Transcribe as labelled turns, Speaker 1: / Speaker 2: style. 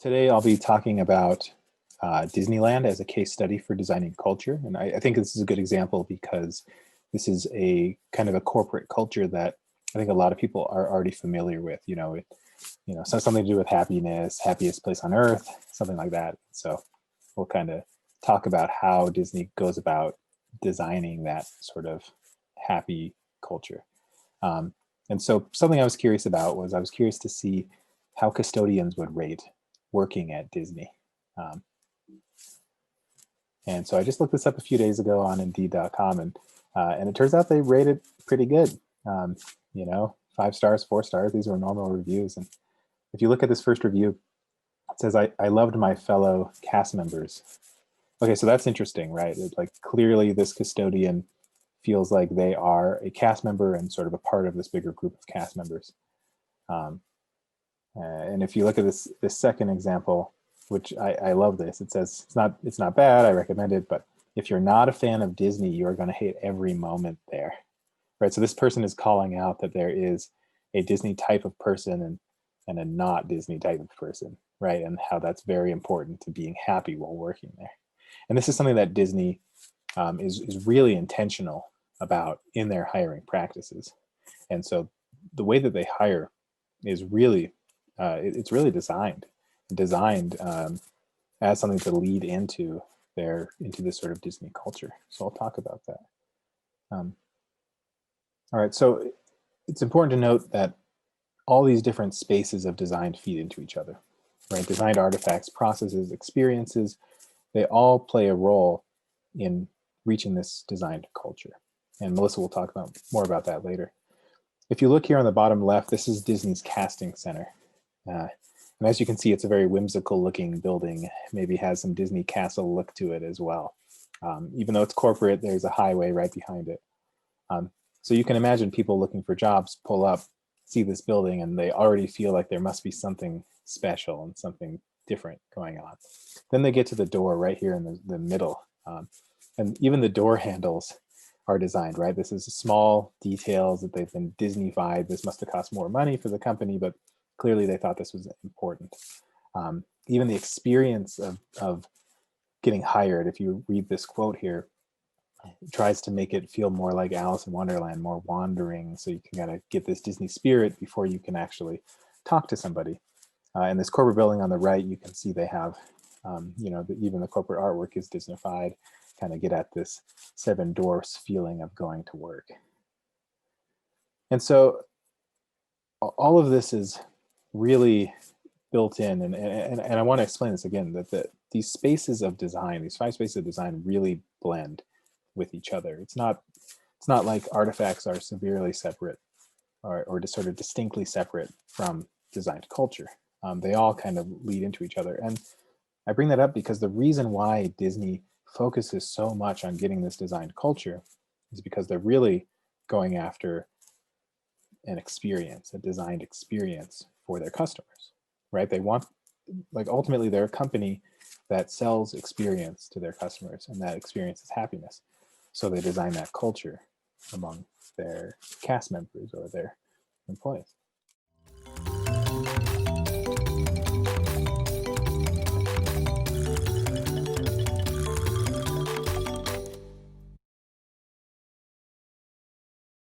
Speaker 1: Today I'll be talking about Disneyland as a case study for designing culture. And I think this is a good example because this is a kind of a corporate culture that I think a lot of people are already familiar with. So something to do with happiness, happiest place on earth, something like that. So we'll kind of talk about how Disney goes about designing that sort of happy culture. And so something I was curious about was I was curious to see how custodians would rate working at Disney. And so I just looked this up a few days ago on Indeed.com, and it turns out they rated pretty good. 5 stars, 4 stars. These were normal reviews. And if you look at this first review, it says, I loved my fellow cast members. Okay, so that's interesting, right? Like clearly this custodian feels like they are a cast member and sort of a part of this bigger group of cast members. And if you look at this second example, which I love this, it says it's not bad, I recommend it, but if you're not a fan of Disney, you're going to hate every moment there, right? So this person is calling out that there is a Disney type of person and a not Disney type of person, right? And how that's very important to being happy while working there. And this is something that Disney is really intentional about in their hiring practices. And so the way that they hire is really, it's really designed as something to lead into this sort of Disney culture. So I'll talk about that. All right, so it's important to note that all these different spaces of design feed into each other, right? Designed artifacts, processes, experiences, they all play a role in reaching this designed culture. And Melissa will talk more about that later. If you look here on the bottom left, this is Disney's casting center. And as you can see, it's a very whimsical looking building, maybe has some Disney castle look to it as well. Even though it's corporate, there's a highway right behind it. So you can imagine people looking for jobs pull up, see this building, and they already feel like there must be something special and something different going on. Then they get to the door right here in the middle. And even the door handles are designed, right? This is small details that they've been Disney-fied. This must have cost more money for the company, but clearly they thought this was important. Even the experience of getting hired, if you read this quote here, it tries to make it feel more like Alice in Wonderland, more wandering, so you can kind of get this Disney spirit before you can actually talk to somebody. And this corporate building on the right, you can see they have, even the corporate artwork is Disney-fied, kind of get at this Seven Dwarfs feeling of going to work. And so all of this is really built in, and I want to explain this again, that these spaces of design, these 5 spaces of design really blend with each other. It's not like artifacts are severely separate or just sort of distinctly separate from designed culture. They all kind of lead into each other. And I bring that up because the reason why Disney focuses so much on getting this designed culture is because they're really going after an experience, a designed experience for their customers, right? They want, like, ultimately they're a company that sells experience to their customers, and that experience is happiness. So they design that culture among their cast members or their employees.